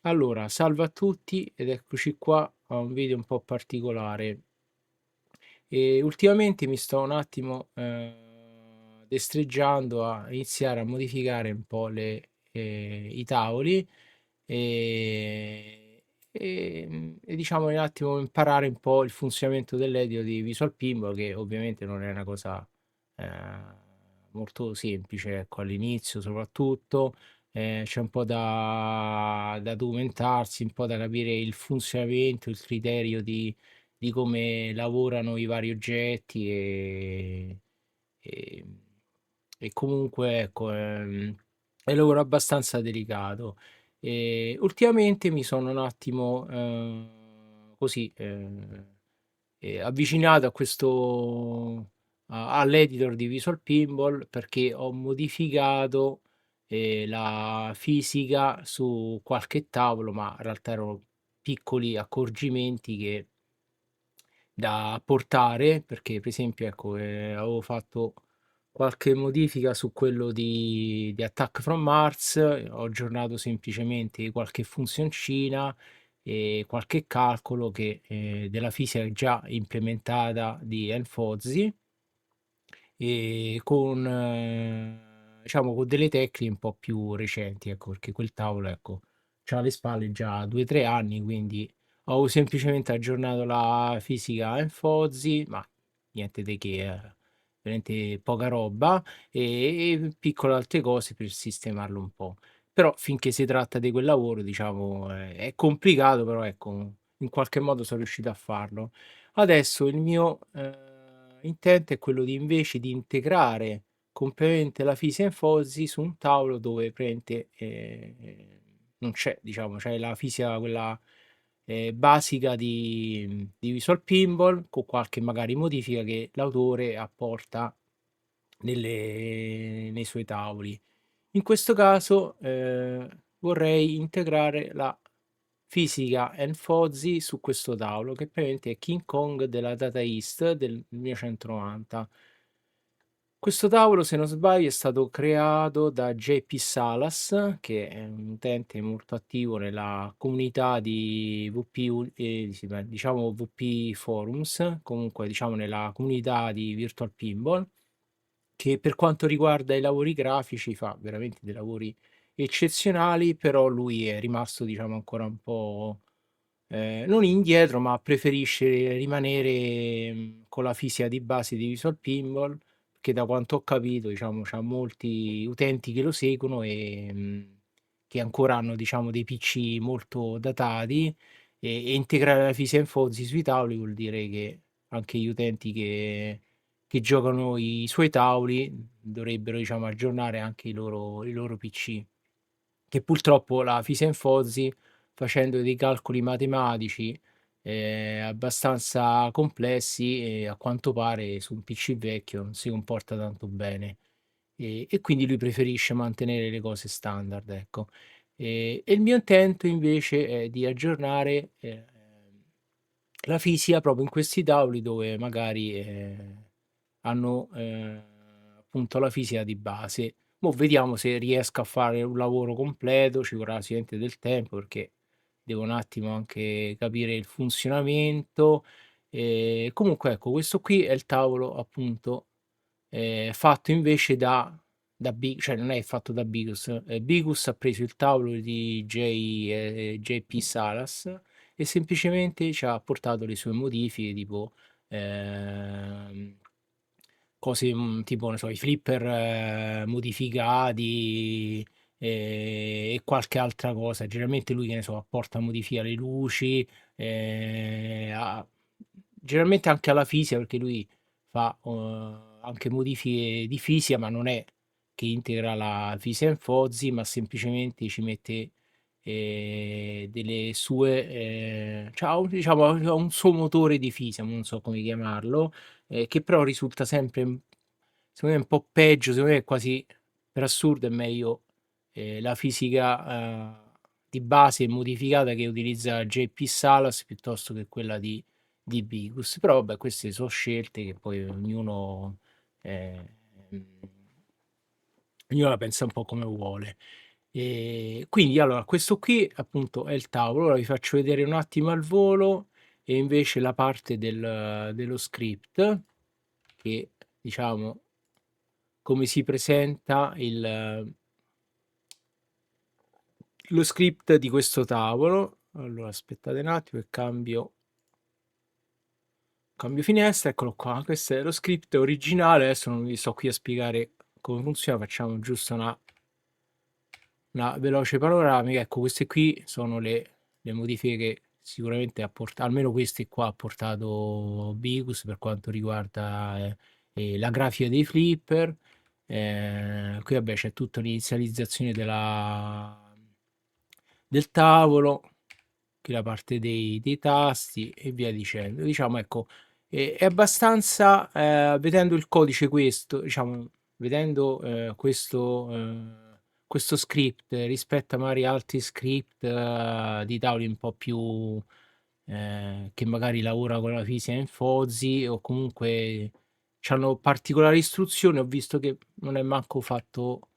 Allora, salve a tutti ed eccoci qua a un video un po' particolare. Ultimamente mi sto un attimo, destreggiando a iniziare a modificare un po' i tavoli, ehm, e diciamo un attimo imparare un po' il funzionamento dell'edio di Visual Pinball, che ovviamente non è una cosa, ehm, molto semplice, ecco, all'inizio soprattutto. C'è un po' da documentarsi, un po' da capire il funzionamento, il criterio di come lavorano i vari oggetti, ehm, e comunque ecco, è un lavoro abbastanza delicato. Ultimamente mi sono un attimo, così, avvicinato a questo all'editor di Visual Pinball perché ho modificato, la fisica su qualche tavolo, ma in realtà erano piccoli accorgimenti che da apportare, perché per esempio ecco, avevo fatto qualche modifica su quello di Attack from Mars, ho aggiornato semplicemente qualche funzioncina e qualche calcolo che, della fisica già implementata di Enfosy, con diciamo con delle tecniche un po' più recenti, ecco, perché quel tavolo, ecco, c'ha alle spalle già 2, 3 anni, quindi ho semplicemente aggiornato la fisica Enfosy, ma niente di che, veramente poca roba, e piccole altre cose per sistemarlo un po'. Però finché si tratta di quel lavoro, diciamo, è complicato, però ecco, in qualche modo son riuscito a farlo. Adesso il mio, intento è quello di invece di integrare completamente la fisica Enfosy su un tavolo dove praticamente, non c'è, diciamo, c'è la fisica quella, basica di Visual Pinball, con qualche magari modifica che l'autore apporta nei suoi tavoli. In questo caso, vorrei integrare la fisica Enfosy su questo tavolo, che praticamente è King Kong della Data East del 1990. Questo tavolo, se non sbaglio, è stato creato da JP Salas, che è un utente molto attivo nella comunità di VP sì, beh, diciamo VP Forums, comunque diciamo nella comunità di Virtual Pinball, che per quanto riguarda i lavori grafici fa veramente dei lavori eccezionali, però lui è rimasto diciamo ancora un po', non indietro, ma preferisce rimanere, con la fisica di base di Visual Pinball, che da quanto ho capito diciamo c'ha molti utenti che lo seguono, che ancora hanno diciamo dei PC molto datati, e integrare la fisica Enfosy sui tavoli vuol dire che anche gli utenti che giocano i suoi tavoli dovrebbero diciamo aggiornare anche i loro PC. Che purtroppo la fisica Enfosy, facendo dei calcoli matematici, abbastanza complessi, a quanto pare su un PC vecchio non si comporta tanto bene, e quindi lui preferisce mantenere le cose standard, ecco. E il mio intento invece è di aggiornare, la fisica proprio in questi tavoli dove magari, hanno, appunto la fisica di base. Mo' vediamo se riesco a fare un lavoro completo, ci vorrà sicuramente del tempo perché devo un attimo anche capire il funzionamento. Comunque ecco, questo qui è il tavolo appunto, fatto invece cioè non è fatto da Bigus, Bigus ha preso il tavolo di JP Salas e semplicemente ci ha apportato le sue modifiche tipo, ehm cose, tipo, ne so, i flipper modificati, e qualche altra cosa. Generalmente lui, che ne so, apporta modifiche alle luci, a generalmente anche alla fisica, perché lui fa, anche modifiche di fisica, ma non è che integra la fisica in Fozzy, ma semplicemente ci mette, delle sue c'ha un diciamo ha un suo motore di fisica, non so come chiamarlo, che però risulta sempre, secondo me un po' peggio, secondo me è quasi per assurdo è meglio, la fisica, di base modificata che utilizza JP Salas piuttosto che quella di Bigus. Però vabbè, queste so scelte che poi ehm, ognuno la pensa un po' come vuole. Quindi allora questo qui appunto è il tavolo, ora vi faccio vedere un attimo al volo e invece la parte dello script che diciamo come si presenta lo script di questo tavolo. Allora aspettate un attimo che cambio finestra, eccolo qua, questo è lo script originale, adesso non vi sto qui a spiegare come funziona, facciamo giusto una veloce panoramica. Ecco, queste qui sono le modifiche che sicuramente ha portato, almeno queste qua ha portato Bicus per quanto riguarda la grafica dei flipper. Qui vabbè c'è tutta l'inizializzazione del tavolo, qui la parte dei tasti e via dicendo. Diciamo, ecco, è abbastanza, vedendo il codice questo, diciamo, vedendo questo script rispetto a magari altri script di tavoli un po' più che magari lavora con la fisica in Fozzi o comunque hanno particolari istruzioni, ho visto che non è manco fatto,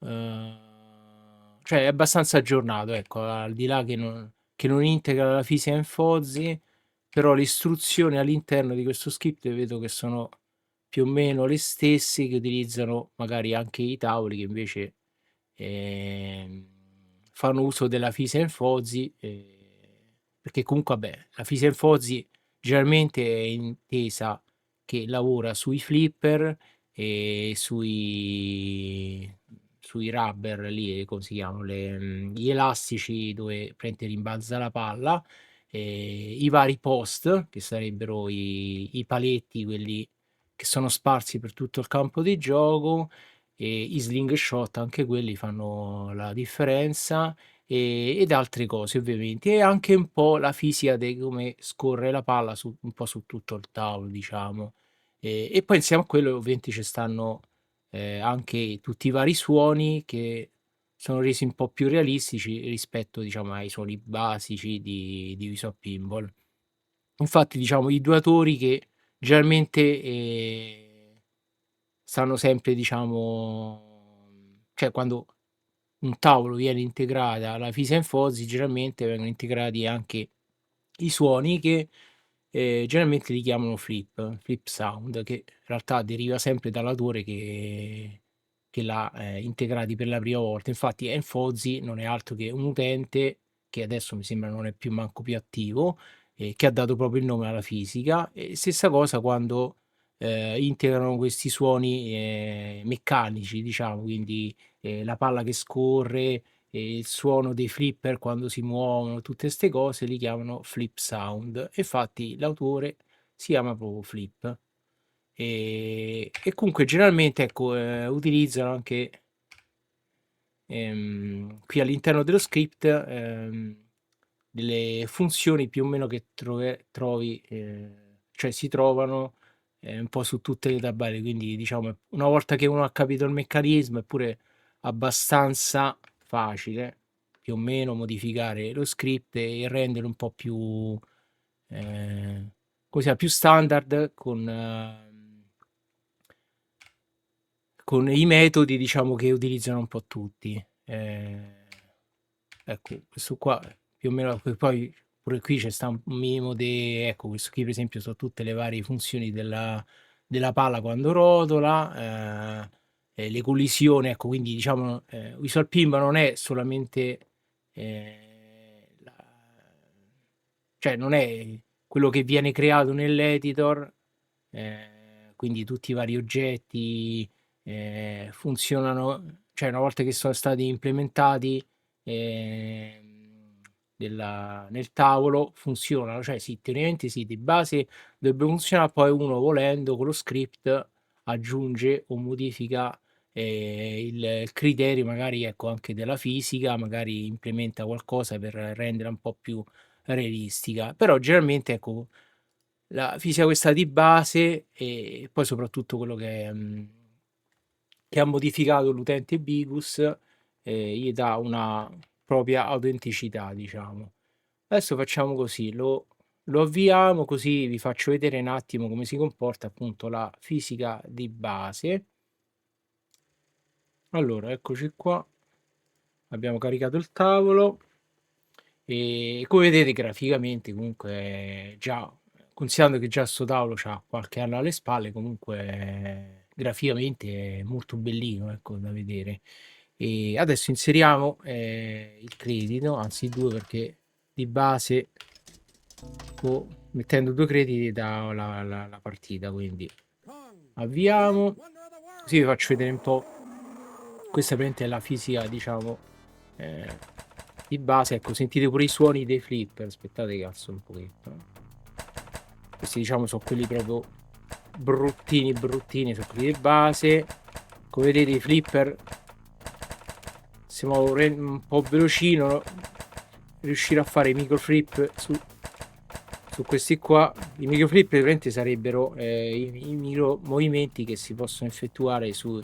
cioè è abbastanza aggiornato, ecco, al di là che non integra la fisica in Fozzi, però le istruzioni all'interno di questo script vedo che sono più o meno le stesse che utilizzano magari anche i tavoli che invece fanno uso della fisica in Fozzi, perché comunque vabbè, la fisica in Fozzi generalmente è intesa che lavora sui flipper e sui rubber lì, come si chiamano, gli elastici dove prende rimbalza la palla, i vari post, che sarebbero i paletti, quelli che sono sparsi per tutto il campo di gioco, e i slingshot, anche quelli fanno la differenza, ed altre cose ovviamente, e anche un po' la fisica di come scorre la palla un po' su tutto il tavolo, diciamo. E poi insieme a quello ovviamente ci stanno anche tutti i vari suoni che sono resi un po' più realistici rispetto, diciamo, ai suoni basici di Visual Pinball. Infatti, diciamo, i due autori che generalmente stanno sempre, diciamo, cioè quando un tavolo viene integrata la fisica in Fuzzy, generalmente vengono integrati anche i suoni che generalmente li chiamano flip sound, che in realtà deriva sempre dall'autore che l'ha integrati per la prima volta. Infatti Enfozzi non è altro che un utente che adesso mi sembra non è più manco più attivo, che ha dato proprio il nome alla fisica. E stessa cosa quando integrano questi suoni meccanici, diciamo, quindi la palla che scorre, il suono dei flipper quando si muovono, tutte ste cose li chiamano flip sound. Infatti l'autore si chiama proprio Flip. E comunque generalmente ecco, utilizzano anche qui all'interno dello script delle funzioni più o meno che trovi, cioè si trovano un po' su tutte le tabelle, quindi diciamo una volta che uno ha capito il meccanismo è pure abbastanza facile più o meno modificare lo script e renderlo un po' più così, più standard con i metodi diciamo che utilizzano un po' tutti. Ecco, questo qua più o meno, poi pure qui c'è sta un minimo di, ecco, questo qui per esempio sono tutte le varie funzioni della palla quando rotola, le collisioni, ecco, quindi diciamo Visual Pinball non è solamente cioè non è quello che viene creato nell'editor, quindi tutti i vari oggetti funzionano, cioè una volta che sono stati implementati nel tavolo funzionano, cioè sì, teoricamente sì, di base dovrebbe funzionare, poi uno volendo con lo script aggiunge o modifica il criterio magari ecco anche della fisica, magari implementa qualcosa per rendere un po' più realistica, però generalmente ecco la fisica questa di base e poi soprattutto quello che ha modificato l'utente Bigus gli dà una propria autenticità, diciamo. Adesso facciamo così, lo avviamo così vi faccio vedere un attimo come si comporta appunto la fisica di base. Allora, eccoci qua. abbiamo caricato il tavolo e come vedete graficamente comunque già, considerando che già sto tavolo c'ha qualche anno alle spalle, comunque graficamente è molto bellino, ecco, da vedere. E adesso inseriamo il credito, anzi due, perché di base mettendo due crediti da la partita, quindi avviamo, così vi faccio vedere un po'. Questa praticamente è la fisica, diciamo, eh, di base. Ecco, sentite pure i suoni dei flipper. Aspettate che alzo un pochetto. Questi, diciamo, sono quelli proprio bruttini, bruttini, sono quelli di base. Come vedete i flipper, se muovo un po' velocino, riuscire a fare i microflip su questi qua. I microflip praticamente sarebbero i micro movimenti che si possono effettuare sui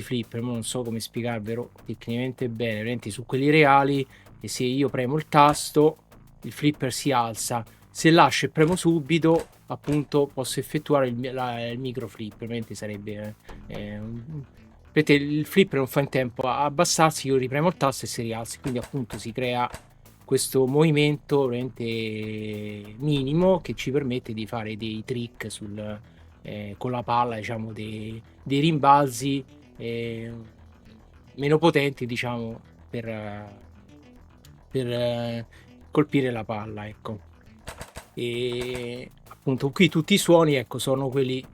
flipper, ma non so come spiegarvelo tecnicamente bene. Praticamente su quelli reali, e se io premo il tasto il flipper si alza, se lascio e premo subito appunto posso effettuare il microflip. Praticamente sarebbe perché il flipper non fa in tempo a abbassarsi, io ripremo il tasto e si rialza, quindi appunto si crea questo movimento veramente minimo che ci permette di fare dei trick con la palla, diciamo dei rimbalzi meno potenti, diciamo, per colpire la palla, ecco. E appunto qui tutti i suoni, ecco, sono quelli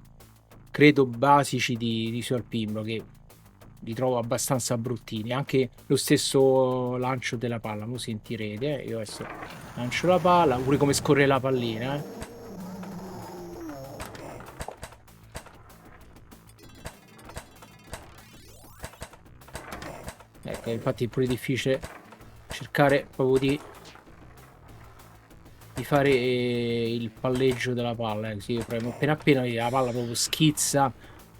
credo basici di Visual Pinball, che li trovo abbastanza bruttini. Anche lo stesso lancio della palla, lo sentirete. Io adesso lancio la palla, pure come scorre la pallina. Ecco, infatti è pure difficile cercare proprio di fare il palleggio della palla. Così io premo appena appena la palla proprio schizza,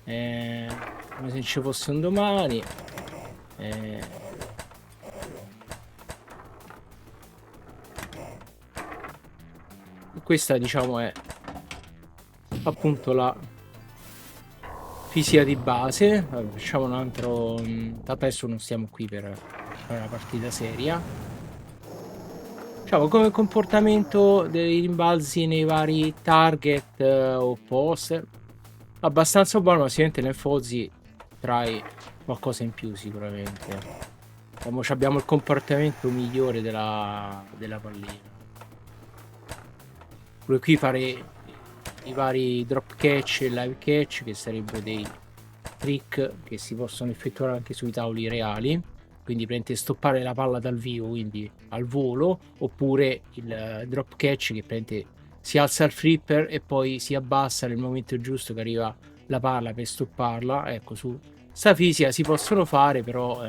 come se ci fosse un domani. Questa, diciamo, è appunto la fisica di base. Allora, facciamo un altro. Adesso non stiamo qui per fare una partita seria. Diciamo come comportamento dei rimbalzi nei vari target o post, abbastanza buono, ma sicuramente nel Fozzy trae qualcosa in più sicuramente. Abbiamo il comportamento migliore della pallina. Pure qui fare i vari drop catch e live catch, che sarebbero dei trick che si possono effettuare anche sui tavoli reali, quindi prendete stoppare la palla dal vivo, quindi al volo, oppure il drop catch che prendete si alza il flipper e poi si abbassa nel momento giusto che arriva la palla per stopparla. Ecco, su sta fisica si possono fare, però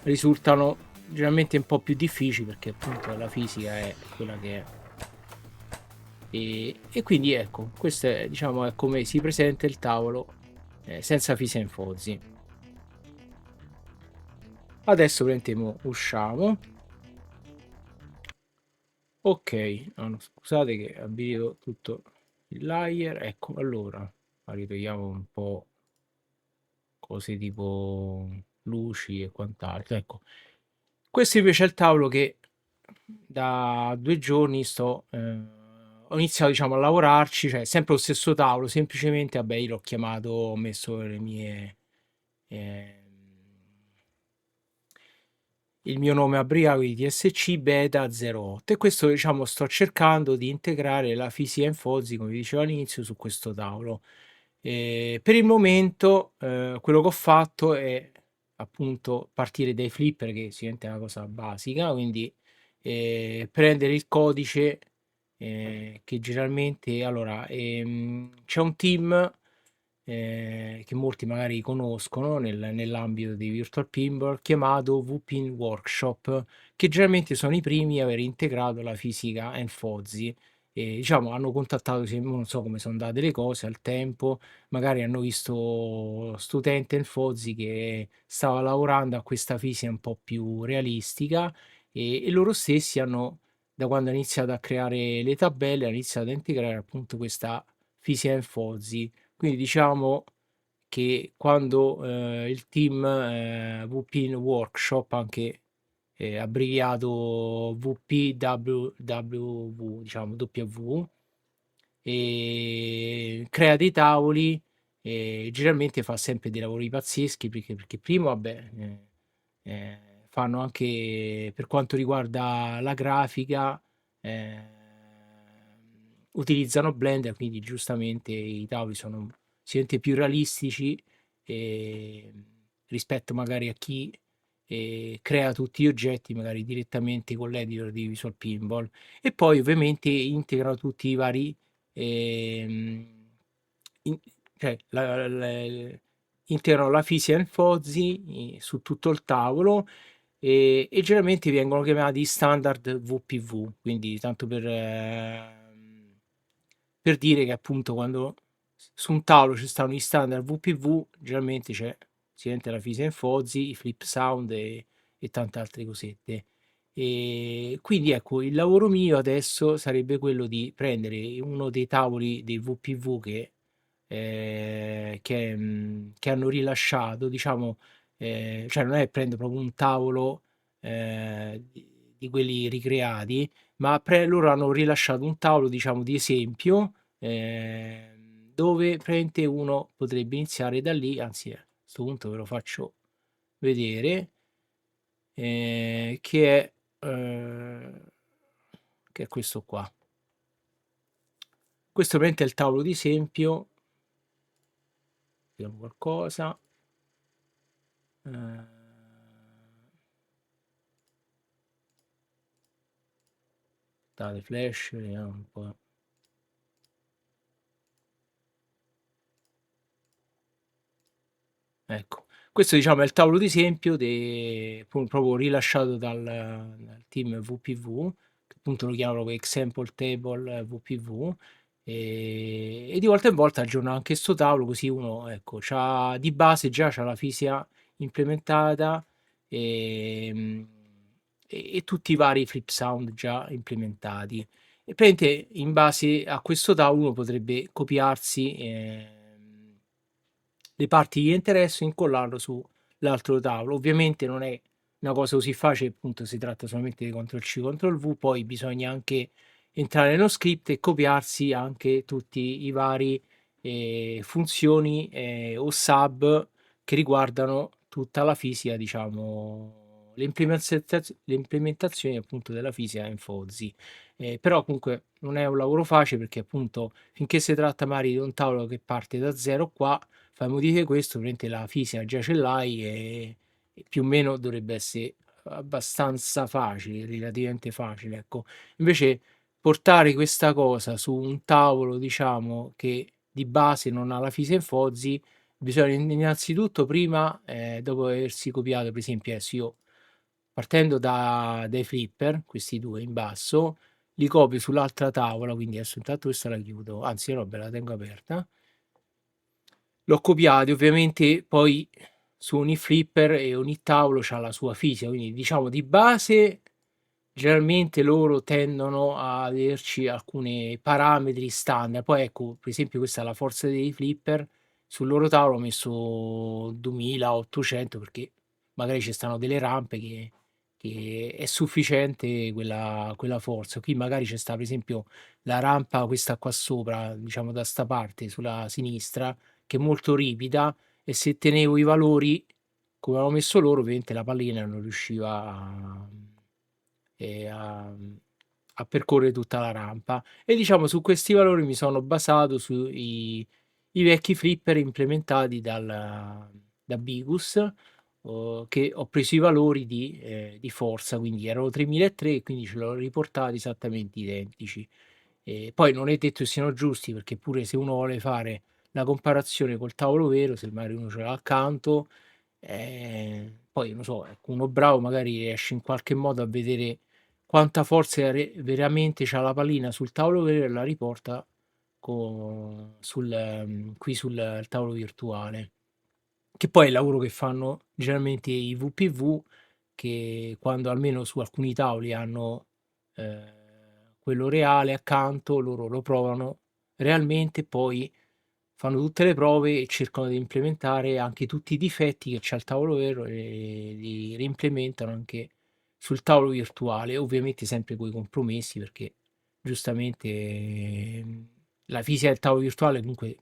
risultano generalmente un po' più difficili, perché appunto la fisica è quella che è. E quindi ecco, questo è, diciamo, è come si presenta il tavolo senza fisa in Fozzy. Adesso prendiamo, usciamo. Ok, no, scusate che abilito tutto il layer. Ecco, allora ritogliamo un po' cose tipo luci e quant'altro. Ecco, questo invece è il tavolo che da 2 giorni ho iniziato, diciamo, a lavorarci, cioè sempre lo stesso tavolo, semplicemente, vabbè, io l'ho chiamato, ho messo le mie ehm, il mio nome abbreviato di TSC Beta 08, e questo, diciamo, sto cercando di integrare la fisica in Fozzy, come dicevo all'inizio, su questo tavolo. Per il momento quello che ho fatto è appunto partire dai flipper, che sicuramente è una cosa basica, quindi prendere il codice che generalmente, allora, c'è un team che molti magari conoscono nell'ambito di Virtual Pinball, chiamato VPin Workshop, che generalmente sono i primi a aver integrato la fisica Enfozzi. E, diciamo, hanno contattato, non so come sono andate le cose al tempo, magari hanno visto studente Enfozzi che stava lavorando a questa fisica un po' più realistica, e loro stessi hanno, da quando hanno iniziato a creare le tabelle, hanno iniziato a integrare appunto questa fisica Enfozzi. Quindi diciamo che quando il team VP in Workshop, anche abbreviato VPWW, diciamo W, crea dei tavoli e generalmente fa sempre dei lavori pazzeschi perché primo, vabbè, fanno anche per quanto riguarda la grafica, utilizzano Blender, quindi giustamente i tavoli sono sicuramente più realistici rispetto magari a chi crea tutti gli oggetti magari direttamente con l'editor di Visual Pinball. E poi ovviamente integrano tutti i vari ehm, in cioè integrano la Fisia and Fuzzy su tutto il tavolo, e generalmente vengono chiamati standard VPV, quindi tanto per dire che appunto quando su un tavolo ci stanno gli standard VPV, generalmente c'è sicuramente la Fisia and Fuzzy, i flip sound e tante altre cosette. Quindi ecco, il lavoro mio adesso sarebbe quello di prendere uno dei tavoli dei VPV che hanno rilasciato, diciamo, cioè non è prendo proprio un tavolo di quelli ricreati, ma loro hanno rilasciato un tavolo, diciamo, di esempio, dove praticamente uno potrebbe iniziare da lì, anzi a questo punto ve lo faccio vedere, eh, che è questo qua. Questo praticamente è il tavolo di esempio, vediamo qualcosa. Eh, date flash, vediamo un po'. Ecco, questo diciamo è il tavolo di esempio proprio rilasciato dal team VPV, che appunto lo chiamano proprio Example Table VPV, e di volta in volta aggiorna anche sto tavolo, così uno, ecco, c'ha di base già c'ha la fisia implementata e, e tutti i vari flip sound già implementati. E praticamente in base a questo tavolo uno potrebbe copiarsi le parti di interesse e incollarlo sull'altro tavolo. Ovviamente non è una cosa così facile, appunto si tratta solamente di CTRL-C, CTRL-V, poi bisogna anche entrare nello script e copiarsi anche tutti i vari funzioni o sub che riguardano tutta la fisica, diciamo, le implementazioni appunto della fisica in Fuzzy. Però comunque non è un lavoro facile perché appunto finché si tratta magari di un tavolo che parte da zero, qua fai modifiche questo, ovviamente la fisica già ce l'hai e più o meno dovrebbe essere abbastanza facile, relativamente facile, ecco. Invece portare questa cosa su un tavolo, diciamo, che di base non ha la fisica in Fozzi, bisogna innanzitutto prima, dopo aversi copiato, per esempio, adesso io partendo dai flipper, questi due in basso, li copio sull'altra tavola, quindi adesso intanto questa la chiudo, anzi no, ve la tengo aperta. L'ho copiati, ovviamente poi su ogni flipper e ogni tavolo c'ha la sua fisica, quindi diciamo di base generalmente loro tendono a averci alcuni parametri standard. Poi ecco, per esempio questa è la forza dei flipper, sul loro tavolo ho messo 2800 perché magari ci stanno delle rampe che è sufficiente quella forza. Qui magari c'è sta per esempio la rampa questa qua sopra, diciamo da sta parte sulla sinistra, che è molto ripida, e se tenevo i valori come avevo messo loro, ovviamente la pallina non riusciva a percorrere tutta la rampa. E diciamo su questi valori mi sono basato sui i vecchi flipper implementati da Bigus, che ho preso i valori di forza, quindi erano 3003 e quindi ce l'ho riportati esattamente identici. Poi non è detto che siano giusti, perché pure se uno vuole fare la comparazione col tavolo vero, se magari uno ce l'ha accanto, poi non so, ecco, uno bravo magari riesce in qualche modo a vedere quanta forza veramente c'ha la pallina sul tavolo vero e la riporta qui sul tavolo virtuale. Che poi è il lavoro che fanno generalmente i VPV, che quando almeno su alcuni tavoli hanno quello reale accanto, loro lo provano realmente, poi fanno tutte le prove e cercano di implementare anche tutti i difetti che c'ha il tavolo vero e li reimplementano anche sul tavolo virtuale, ovviamente sempre coi compromessi perché giustamente la fisica del tavolo virtuale comunque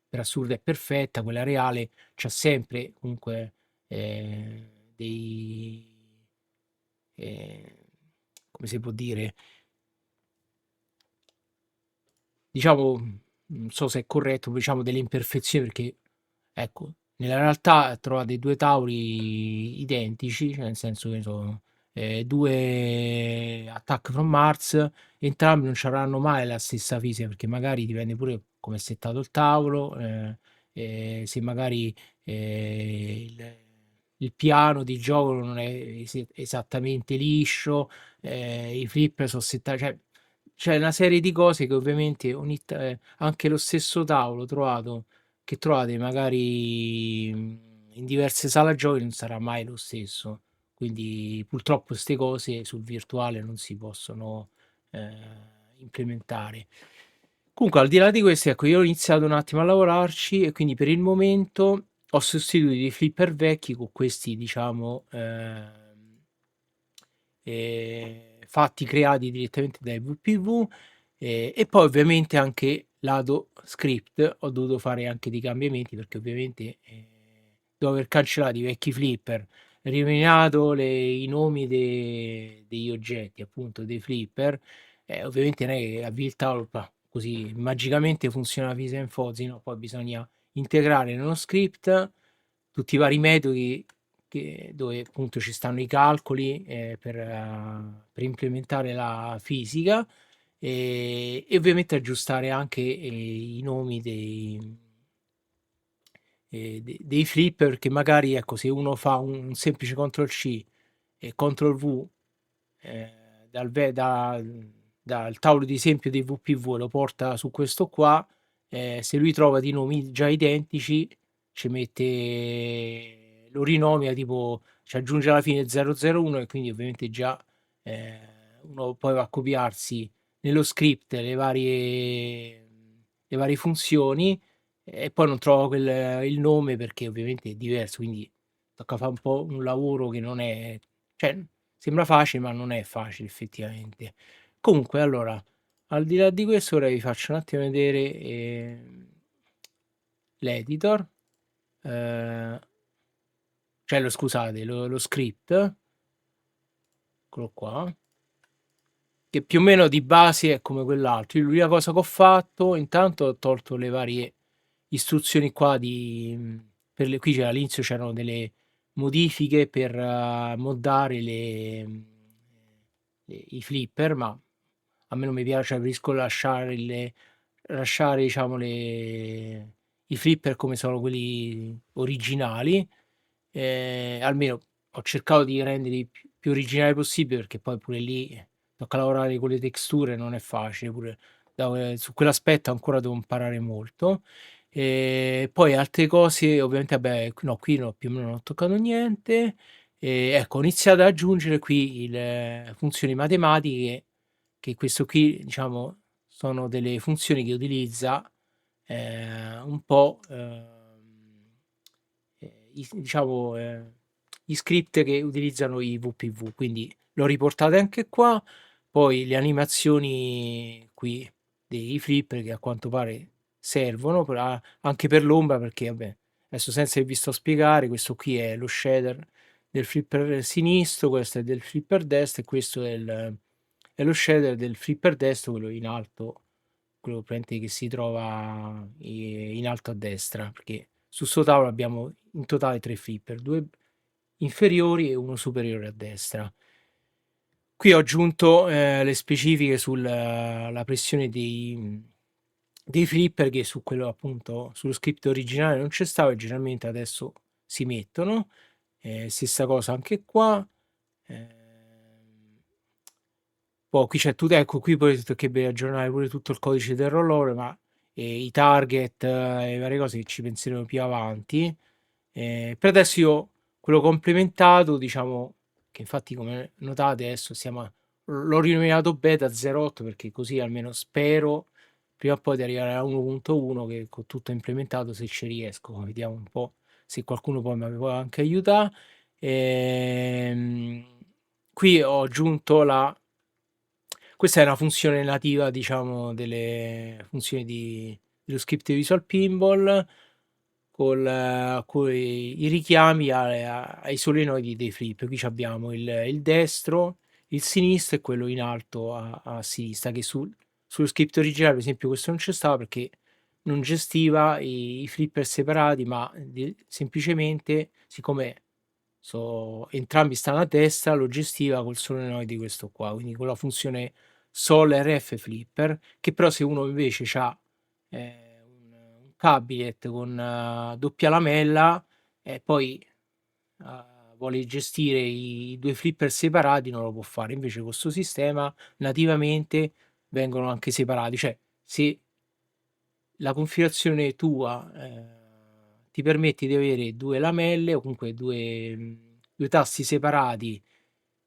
per assurdo è perfetta, quella reale c'ha sempre comunque dei come si può dire, diciamo, non so se è corretto, diciamo delle imperfezioni perché, ecco, nella realtà trovate due tavoli identici, cioè nel senso che sono due Attack from Mars, entrambi non avranno mai la stessa fisica perché magari dipende pure come è settato il tavolo, se magari il piano di gioco non è esattamente liscio, i flipper sono settati, cioè c'è una serie di cose che ovviamente anche lo stesso tavolo trovato che trovate magari in diverse sale giochi non sarà mai lo stesso. Quindi purtroppo queste cose sul virtuale non si possono implementare. Comunque, al di là di questo, ecco, io ho iniziato un attimo a lavorarci e quindi per il momento ho sostituito i flipper vecchi con questi, diciamo, fatti creati direttamente dai VPV e poi ovviamente anche lato script ho dovuto fare anche dei cambiamenti perché ovviamente dopo aver cancellato i vecchi flipper, eliminato i nomi degli oggetti, appunto dei flipper, ovviamente non è che avvii il tavolo così magicamente funziona Visa Info, no? Poi bisogna integrare nello script tutti i vari metodi dove appunto ci stanno i calcoli per implementare la fisica e ovviamente aggiustare anche i nomi dei flipper che magari ecco se uno fa un semplice CTRL C e CTRL V dal tavolo di esempio dei VPV lo porta su questo qua, se lui trova di nomi già identici ci mette, lo rinomina tipo ci aggiunge alla fine 001 e quindi ovviamente già uno poi va a copiarsi nello script le varie funzioni e poi non trova il nome perché ovviamente è diverso, quindi tocca fare un po' un lavoro che non è, cioè sembra facile ma non è facile effettivamente. Comunque allora, al di là di questo ora vi faccio un attimo vedere l'editor, eh, cioè scusate, lo script, eccolo qua, che più o meno di base è come quell'altro. L'unica cosa che ho fatto, intanto ho tolto le varie istruzioni qua qui all'inizio c'erano delle modifiche per moddare i flipper, ma a me non mi piace, preferisco lasciare diciamo i flipper come sono quelli originali, almeno ho cercato di renderli più originali possibile perché poi pure lì tocca lavorare con le texture, non è facile, pure su quell'aspetto ancora devo imparare molto. Poi altre cose, ovviamente, vabbè, no, qui no, più o meno non ho toccato niente. Ecco, ho iniziato ad aggiungere qui le funzioni matematiche, che questo qui, diciamo, sono delle funzioni che utilizza un po', diciamo, gli script che utilizzano i VPV, quindi l'ho riportate anche qua. Poi le animazioni qui dei flipper che a quanto pare servono anche per l'ombra perché vabbè adesso senza che vi sto a spiegare questo qui è lo shader del flipper sinistro, questo è del flipper destro e questo è lo shader del flipper destro, quello in alto, quello che si trova in alto a destra perché su sto tavolo abbiamo in totale 3 flipper, 2 inferiori e uno superiore a destra. Qui ho aggiunto le specifiche sulla pressione dei flipper che su quello appunto sullo script originale non c'è stava e generalmente adesso si mettono. Stessa cosa anche qua. Poi qui c'è tutto, ecco qui poi toccherebbe aggiornare pure tutto il codice del rollover, ma i target e varie cose che ci penseremo più avanti. Per adesso io quello complementato, diciamo, che infatti come notate adesso l'ho rinominato beta 08 perché così almeno spero prima o poi di arrivare a 1.1 che con tutto implementato, se ci riesco, vediamo un po' se qualcuno poi mi può anche aiutare. Qui ho aggiunto questa è una funzione nativa, diciamo, delle funzioni dello script di Visual Pinball con i richiami ai solenoidi dei flip. Qui abbiamo il destro, il sinistro e quello in alto a sinistra, che sullo script originale, per esempio, questo non c'è stava perché non gestiva i flipper separati, ma semplicemente, siccome entrambi stanno a destra, lo gestiva col solenoide di questo qua, quindi con la funzione Sol RF Flipper, che però se uno invece ha un cabinet con doppia lamella e poi vuole gestire i due flipper separati, non lo può fare. Invece con questo sistema nativamente vengono anche separati, cioè se la configurazione tua ti permette di avere due lamelle o comunque due tasti separati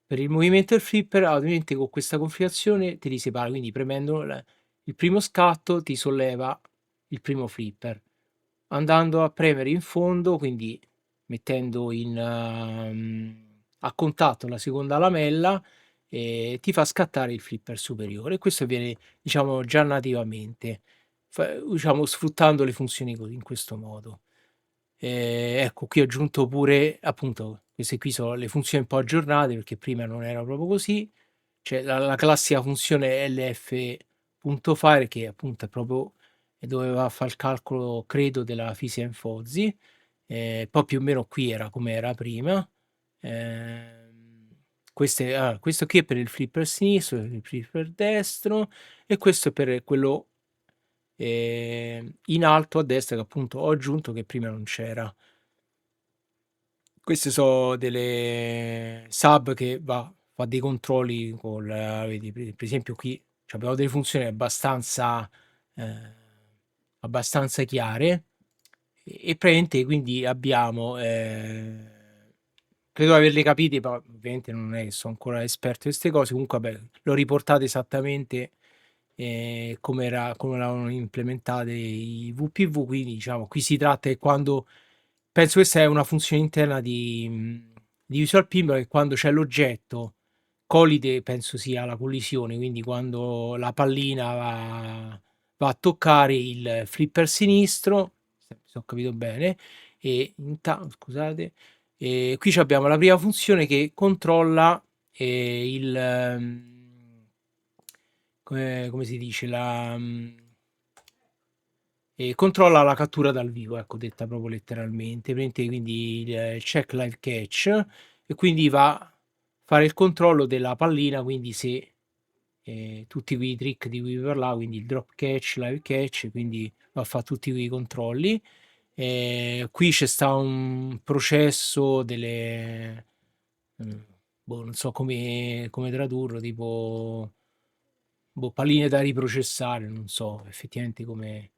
per il movimento del flipper, ovviamente con questa configurazione te li separa, quindi premendo il primo scatto ti solleva il primo flipper. Andando a premere in fondo, quindi mettendo a contatto la seconda lamella, ti fa scattare il flipper superiore. Questo avviene, diciamo, già nativamente, diciamo, sfruttando le funzioni in questo modo. Ecco, qui ho aggiunto pure, appunto, queste qui sono le funzioni un po' aggiornate perché prima non era proprio così. C'è la classica funzione lf.fire che appunto è proprio dove va a fare il calcolo, credo, della fisica in Fozzi. Poi più o meno qui era come era prima. Questo qui è per il flipper sinistro, il flipper destro e questo è per quello in alto a destra che appunto ho aggiunto che prima non c'era. Queste sono delle sub che fa dei controlli vedi, per esempio qui abbiamo delle funzioni abbastanza chiare e praticamente quindi abbiamo credo di averle capite, ma ovviamente non è che sono ancora esperto di queste cose, comunque vabbè, l'ho riportate esattamente come l'avevano implementate i VPV, quindi diciamo qui si tratta che quando penso questa è una funzione interna di Visual Pinball che quando c'è l'oggetto colide penso sia la collisione, quindi quando la pallina va a toccare il flipper sinistro, se ho capito bene, e scusate, e qui abbiamo la prima funzione che controlla come si dice, controlla la cattura dal vivo, ecco, detta proprio letteralmente, quindi il check live catch e quindi va a fare il controllo della pallina, quindi se tutti quei trick di cui vi parlavo, quindi il drop catch, live catch, quindi va a fare tutti quei controlli. Qui c'è sta un processo boh, non so come tradurlo, tipo palline da riprocessare, non so effettivamente come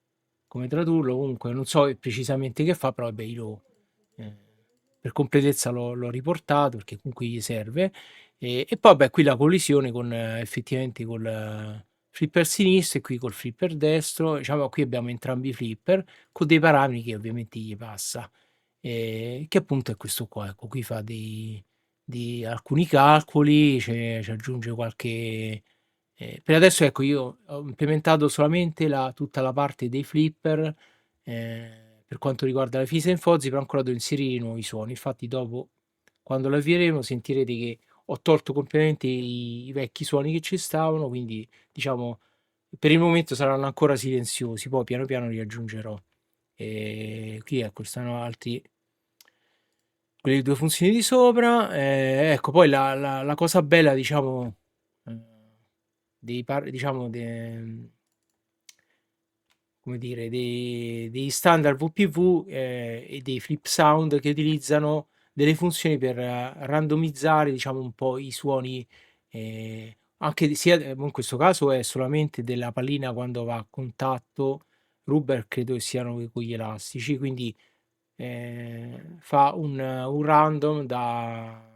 tradurlo, comunque non so precisamente che fa, però vabbè io eh, per completezza l'ho riportato perché comunque gli serve e poi vabbè qui la collisione con effettivamente col flipper sinistro e qui col flipper destro, diciamo qui abbiamo entrambi i flipper con dei parametri che ovviamente gli passa, che appunto è questo qua, ecco qui fa di alcuni calcoli, ci aggiunge qualche per adesso ecco io ho implementato solamente tutta la parte dei flipper per quanto riguarda la fisa in Fozzi, però ancora devo inserire i nuovi suoni. Infatti dopo, quando lo avvieremo, sentirete che ho tolto completamente i vecchi suoni che ci stavano, quindi diciamo per il momento saranno ancora silenziosi, poi piano piano li aggiungerò. E qui ecco, stanno altri quelle due funzioni di sopra. Ecco, poi la cosa bella, diciamo, eh, diciamo, come dire, dei standard VPV e dei flip sound che utilizzano delle funzioni per randomizzare, diciamo, un po' i suoni, anche sia in questo caso è solamente della pallina quando va a contatto, rubber credo che siano con gli elastici, quindi fa un random da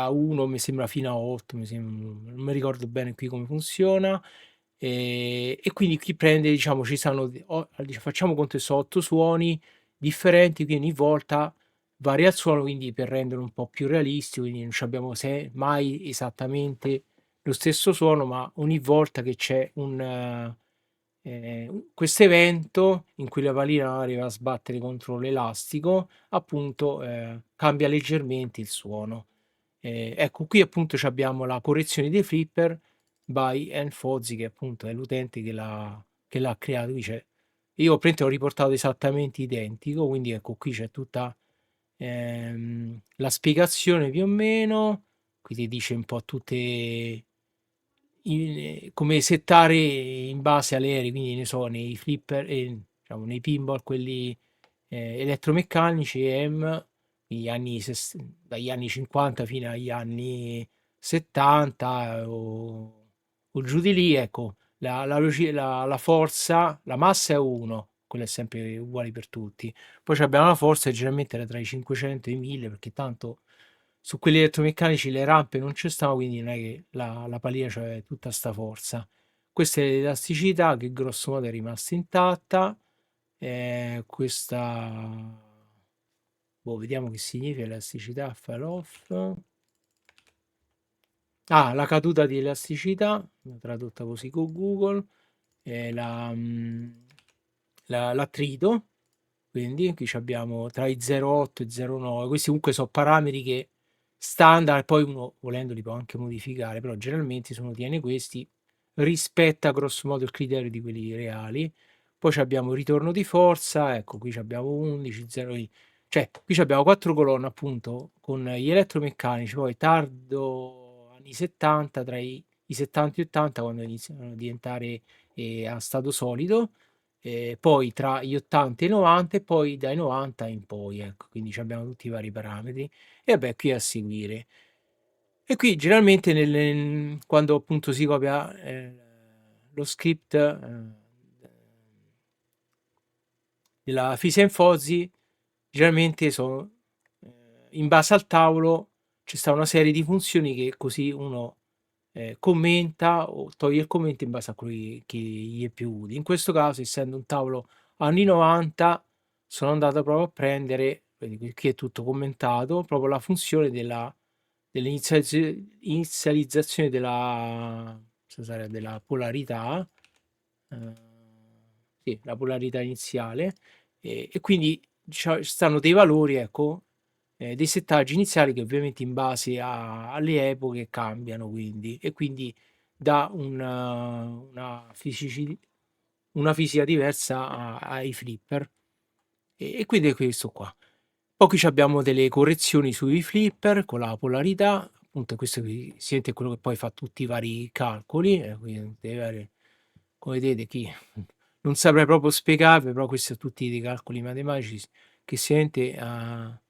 1 mi sembra fino a 8, non mi ricordo bene qui come funziona. E quindi qui prende, diciamo, ci stanno, facciamo conto che sono 8 suoni differenti, quindi ogni volta varia il suono, quindi per renderlo un po' più realistico, quindi non abbiamo mai esattamente lo stesso suono, ma ogni volta che c'è questo evento in cui la pallina arriva a sbattere contro l'elastico, appunto, cambia leggermente il suono. Ecco, qui appunto abbiamo la correzione dei flipper by Enfozzi, che appunto è l'utente che l'ha creato. Qui io ho riportato esattamente identico, quindi ecco, qui c'è tutta la spiegazione più o meno, qui ti dice un po' tutte come settare in base alle aerei, quindi ne so, nei flipper, diciamo, nei pinball, quelli elettromeccanici, dagli anni 50 fino agli anni 70 o giù di lì, ecco, la forza, la massa è 1, quella è sempre uguale per tutti. Poi abbiamo la forza, che generalmente era tra i 500 e i 1000, perché tanto su quelli elettromeccanici le rampe non ci stavano, quindi non è che la pallina c'aveva tutta sta forza. Questa è l'elasticità che grosso modo è rimasta intatta. Questa, boh, vediamo che significa elasticità, fall off. Ah, la caduta di elasticità, tradotta così con Google, è l'attrito, quindi qui abbiamo tra i 0,8 e 0,9, questi comunque sono parametri che standard, poi uno volendo li può anche modificare, però generalmente se uno tiene questi rispetta grosso modo il criterio di quelli reali. Poi abbiamo il ritorno di forza, ecco qui abbiamo 11, 0, cioè qui abbiamo 4 colonne appunto con gli elettromeccanici, poi tardo anni 70, tra i 70 e 80 quando iniziano a diventare a stato solido, poi tra gli 80 e i 90 e poi dai 90 in poi, ecco, quindi abbiamo tutti i vari parametri e vabbè qui a seguire. E qui generalmente quando appunto si copia lo script della Fisa Infozzi, generalmente sono in base al tavolo ci sta una serie di funzioni che così uno commenta o toglie il commento in base a quello che gli è più utile. In questo caso, essendo un tavolo anni 90, sono andato proprio a prendere, vedi, qui è tutto commentato, proprio la funzione dell'inizializzazione della polarità, sì, la polarità iniziale, e quindi stanno dei valori, ecco, dei settaggi iniziali che ovviamente in base alle epoche cambiano, quindi, e quindi dà una fisica diversa ai flipper. E quindi è questo qua. Poi qui abbiamo delle correzioni sui flipper con la polarità, appunto questo qui si sente quello che poi fa tutti i vari calcoli, quindi come vedete qui non saprei proprio spiegarvi, però questi sono tutti dei calcoli matematici che si sente ha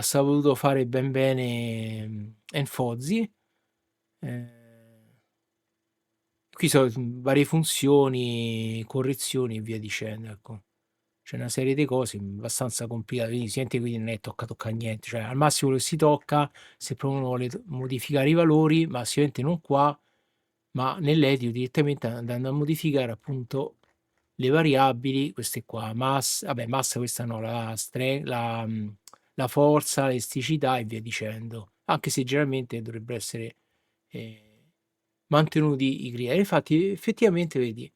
saputo fare ben bene Enfozzi. Qui sono varie funzioni, correzioni e via dicendo, ecco. C'è una serie di cose abbastanza complicate, quindi senti, quindi non è tocca niente, cioè al massimo che si tocca se proprio uno vuole modificare i valori, ma sicuramente non qua, ma nell'edito direttamente andando a modificare appunto le variabili, queste qua, massa, vabbè, massa questa no, la forza, l'elasticità e via dicendo, anche se generalmente dovrebbero essere mantenuti i criteri. Infatti, effettivamente, vedi,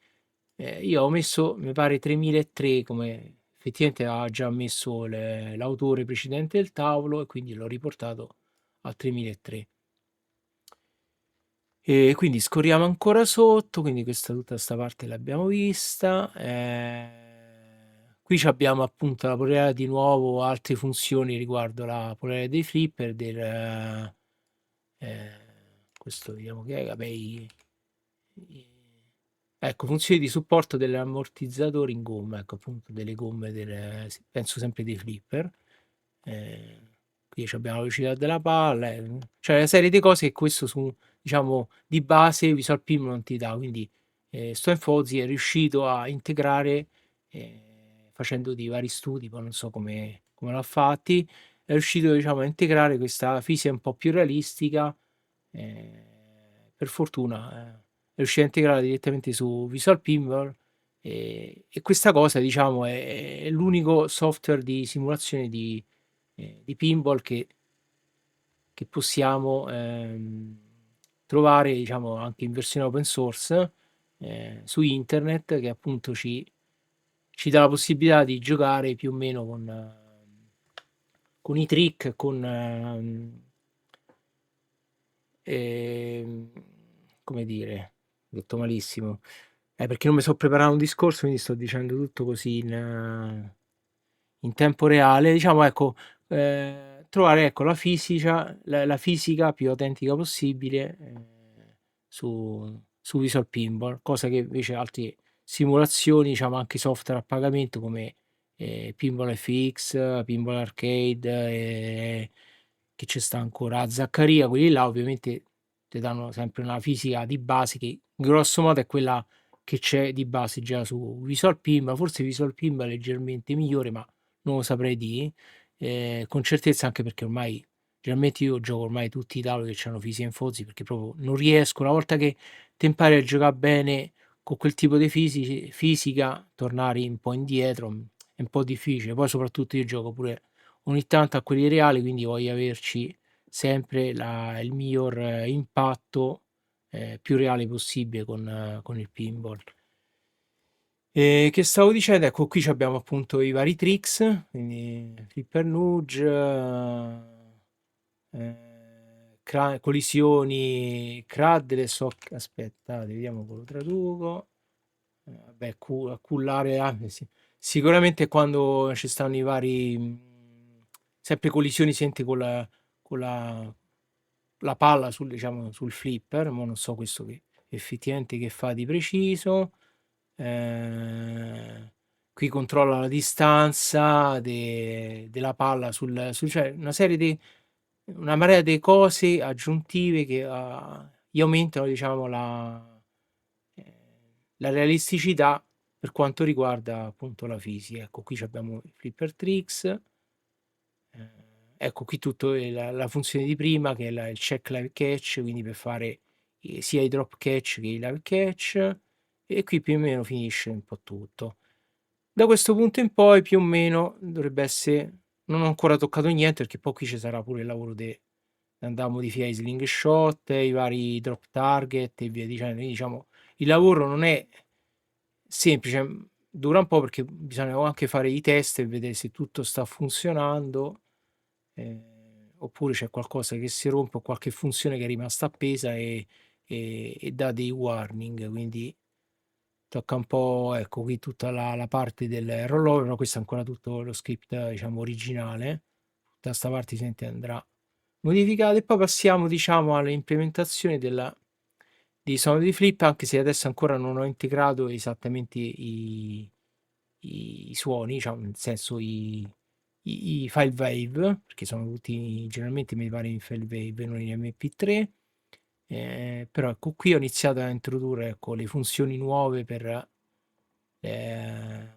io ho messo, mi pare, 3003 come effettivamente aveva già messo l'autore precedente del tavolo e quindi l'ho riportato a 3003. E quindi scorriamo ancora sotto, quindi tutta questa parte l'abbiamo vista. Qui abbiamo appunto la polarità di nuovo, altre funzioni riguardo la polarità dei flipper, questo vediamo che è, vabbè, ecco, funzioni di supporto dell'ammortizzatore in gomma, ecco appunto delle gomme, penso sempre dei flipper. Qui abbiamo la velocità della palla, cioè una serie di cose che questo diciamo di base Visual Pim non ti dà, quindi Stoenfozzi è riuscito a integrare facendo dei vari studi, poi non so come l'ha fatti, è riuscito diciamo a integrare questa fisica un po' più realistica, per fortuna riuscire a integrarla direttamente su Visual Pinball, e questa cosa diciamo è l'unico software di simulazione di pinball che possiamo trovare diciamo anche in versione open source su internet, che appunto ci dà la possibilità di giocare più o meno con i trick, ehm, come dire, ho detto malissimo, perché non mi so preparare un discorso, quindi sto dicendo tutto così in tempo reale, diciamo, ecco, trovare ecco, la fisica più autentica possibile su Visual Pinball, cosa che invece altre simulazioni, diciamo anche software a pagamento come Pinball FX, Pinball Arcade, che c'è sta ancora, Zaccaria, quelli là ovviamente ti danno sempre una fisica di base che grosso modo è quella che c'è di base già su Visual Pinball, forse Visual Pinball è leggermente migliore, ma non lo saprei dire, con certezza, anche perché ormai generalmente io gioco ormai tutti i tavoli che hanno fisica in Fozzi, perché proprio non riesco, una volta che te impari a giocare bene con quel tipo di fisica, tornare un po' indietro è un po' difficile. Poi soprattutto io gioco pure ogni tanto a quelli reali, quindi voglio averci sempre il miglior impatto più reale possibile con il pinball. Che stavo dicendo? Ecco, qui abbiamo appunto i vari tricks, quindi flipper nudge, collisioni, craddle, aspettate, vediamo come lo traduco. Vabbè, cullare, sì. Sicuramente quando ci stanno i vari, sempre collisioni, senti con la palla diciamo, sul flipper, ma non so questo che effettivamente che fa di preciso. Eh, Qui controlla la distanza della palla cioè una marea di cose aggiuntive che gli aumentano diciamo eh, la realisticità per quanto riguarda appunto la fisica. Ecco, qui abbiamo i flipper tricks. Ecco qui tutto la funzione di prima che è il check live catch, quindi per fare sia i drop catch che i live catch, e qui più o meno finisce un po' tutto. Da questo punto in poi più o meno dovrebbe essere, non ho ancora toccato niente perché poi qui ci sarà pure il lavoro di andare a modificare i slingshot, i vari drop target e via dicendo. Quindi diciamo il lavoro non è semplice, dura un po' perché bisogna anche fare i test e vedere se tutto sta funzionando, oppure c'è qualcosa che si rompe o qualche funzione che è rimasta appesa e dà dei warning. Quindi tocca un po', ecco, qui tutta la parte del rollover, però questo è ancora tutto lo script, diciamo, originale. Tutta sta parte si sente andrà modificata e poi passiamo, diciamo, all'implementazione di Sound di Flip, anche se adesso ancora non ho integrato esattamente i suoni, diciamo, nel senso i file wave, perché sono tutti generalmente mi pare in file wave, non in MP3. Però ecco qui ho iniziato a introdurre ecco, le funzioni nuove eh,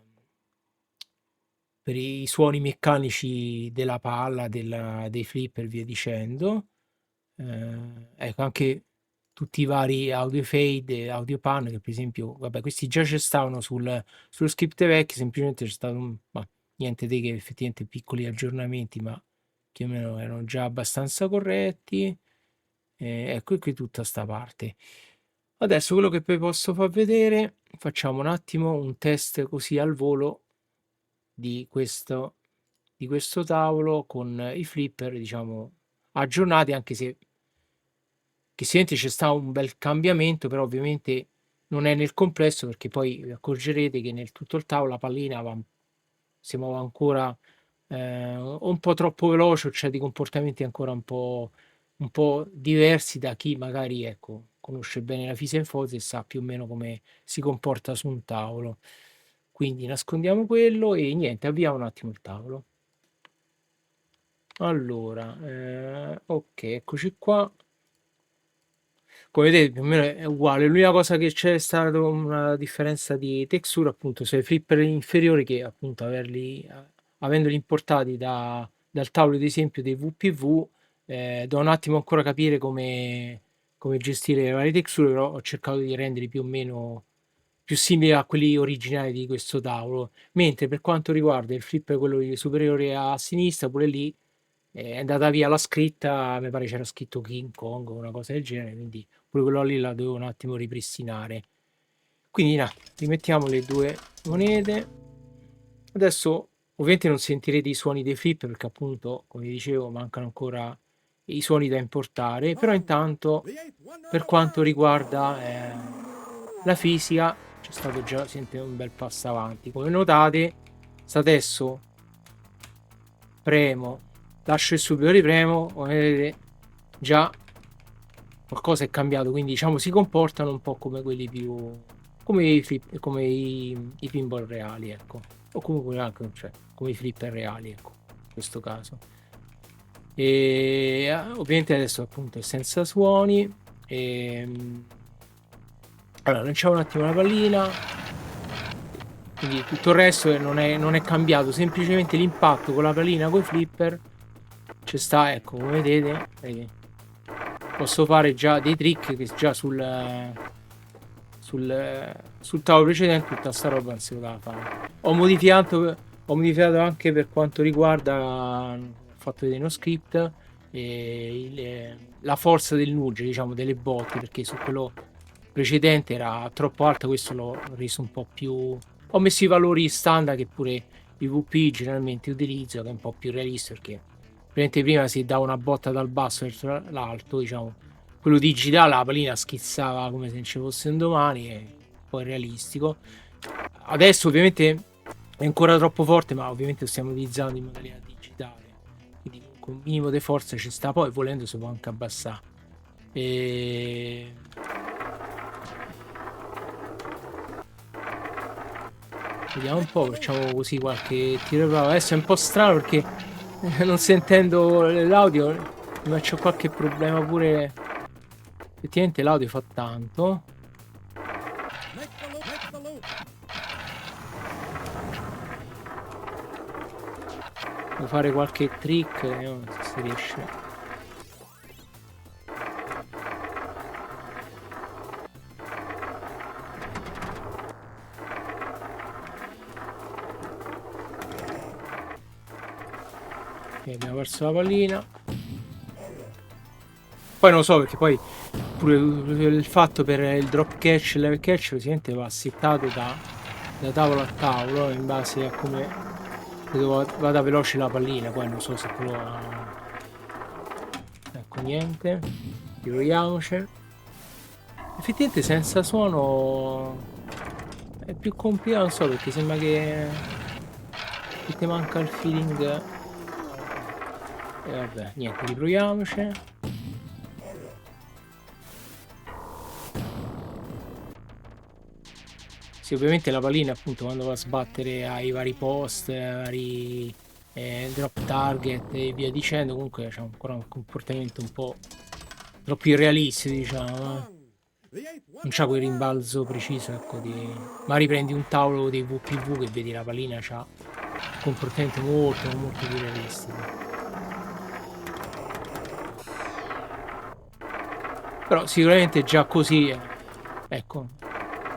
per i suoni meccanici della palla, dei flipper e via dicendo. Ecco anche tutti i vari audio fade, audio pan, che per esempio, vabbè, questi già ci stavano sullo script vecchio, semplicemente c'è stato ma niente di che, effettivamente piccoli aggiornamenti, ma più o meno erano già abbastanza corretti. Ecco qui tutta sta parte. Adesso quello che poi posso far vedere, facciamo un attimo un test così al volo di questo tavolo con i flipper, diciamo, aggiornati, anche se che sicuramente c'è stato un bel cambiamento, però ovviamente non è nel complesso, perché poi vi accorgerete che nel tutto il tavolo la pallina si muove ancora un po' troppo veloce, cioè di comportamenti ancora un po' diversi da chi magari ecco, conosce bene la fisica in foto e sa più o meno come si comporta su un tavolo. Quindi nascondiamo quello e niente, avviamo un attimo il tavolo. Allora, ok, eccoci qua. Come vedete più o meno è uguale, l'unica cosa che c'è stata una differenza di texture appunto sui flipper inferiori, che appunto avendoli importati dal tavolo ad esempio dei VPV, devo un attimo ancora capire come gestire le varie texture, però ho cercato di renderli più o meno più simili a quelli originali di questo tavolo. Mentre per quanto riguarda il flipper, quello superiore a sinistra, pure lì è andata via la scritta, mi pare c'era scritto King Kong o una cosa del genere, quindi pure quello lì la devo un attimo ripristinare. Quindi rimettiamo le due monete. Adesso ovviamente non sentirete i suoni dei flip perché appunto, come dicevo, mancano ancora i suoni da importare, però intanto per quanto riguarda la fisica c'è stato già un bel passo avanti. Come notate, se adesso premo, lascio il subito ripremo, come vedete già qualcosa è cambiato, quindi diciamo si comportano un po' come quelli più come i flip, come i pinball reali, ecco, o comunque anche cioè, come i flipper reali, ecco, in questo caso. E ovviamente adesso appunto è senza suoni. Allora lanciamo un attimo la pallina, quindi tutto il resto non è cambiato, semplicemente l'impatto con la pallina con i flipper ci sta, ecco, come vedete, posso fare già dei trick che già sul tavolo precedente tutta sta roba non si poteva fare. Ho modificato anche per quanto riguarda, ho fatto vedere uno script, la forza del nudge, diciamo, delle botte, perché su quello precedente era troppo alta, questo l'ho reso un po' più, ho messo i valori standard che pure i VP generalmente utilizzo, che è un po' più realista, perché prima si dà una botta dal basso verso l'alto, diciamo, quello digitale la pallina schizzava come se non ci fosse un domani, e poi realistico. Adesso ovviamente è ancora troppo forte, ma ovviamente lo stiamo utilizzando in modalità digitale, quindi con un minimo di forza ci sta, poi volendo si può anche abbassare. Vediamo un po', facciamo così qualche tiro prova. Adesso è un po' strano perché non sentendo l'audio, ma c'ho qualche problema pure. Effettivamente l'audio fa tanto. Devo fare qualche trick, vediamo se si riesce. Ok, abbiamo perso la pallina. Poi non lo so perché poi pure il fatto per il drop catch e level catch praticamente va settato da tavolo a tavolo in base a come vada veloce la pallina. Poi non so se quello ecco, niente, riproviamoci. Effettivamente senza suono è più complicato, non so, perché sembra che ti manca il feeling. E vabbè, niente, riproviamoci. Sì, ovviamente la pallina appunto quando va a sbattere ai vari post, vari drop target e via dicendo, comunque c'è ancora un comportamento un po' troppo irrealistico, diciamo. Non c'ha quel rimbalzo preciso, ecco, ma riprendi un tavolo dei VPV che vedi la pallina c'ha un comportamento molto molto più realistico. Però sicuramente già così, ecco,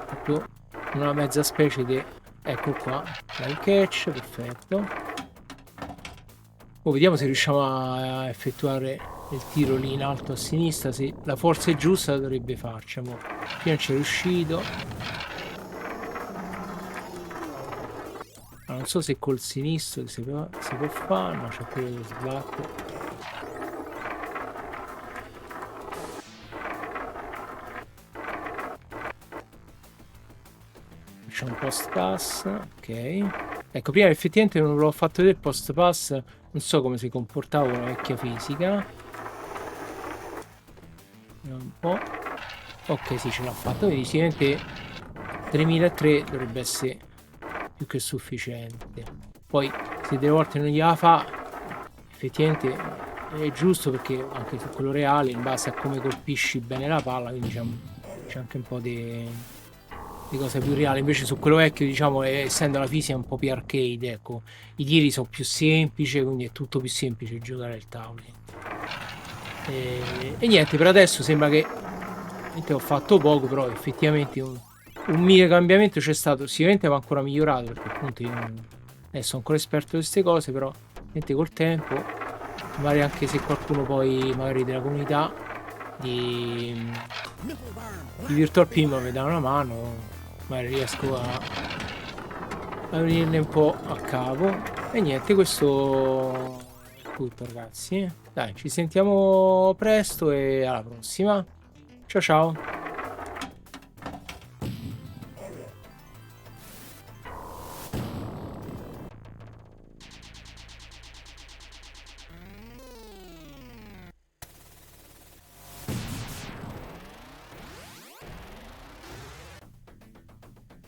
proprio una mezza specie di, ecco qua, live catch, perfetto. Vediamo se riusciamo a effettuare il tiro lì in alto a sinistra, se la forza è giusta dovrebbe farcelo. Prima ci è riuscito. Ma non so se col sinistro si può fare, no, c'è quello che sbatte. Facciamo un post pass, ok. Ecco, prima effettivamente non l'ho fatto vedere il post pass, non so come si comportava con la vecchia fisica. Vediamo un po'. Ok, sì, ce l'ha fatto. Vedi, sicuramente 3003 dovrebbe essere più che sufficiente. Poi se delle volte non gliela fa, effettivamente è giusto, perché anche su quello reale, in base a come colpisci bene la palla, quindi diciamo c'è anche un po' di cosa più reale. Invece su quello vecchio, diciamo, essendo la fisica un po' più arcade, ecco, i tiri sono più semplici, quindi è tutto più semplice giocare al tavolo. E niente, per adesso sembra che Veramente ho fatto poco, però effettivamente un mio cambiamento c'è stato. Sicuramente va ancora migliorato perché appunto io non sono ancora esperto di queste cose, però veramente col tempo, magari anche se qualcuno poi magari della comunità di Virtual Pim mi dà una mano, magari riesco a venirne un po' a capo. E niente, questo è tutto ragazzi. Dai, ci sentiamo presto e alla prossima. Ciao ciao.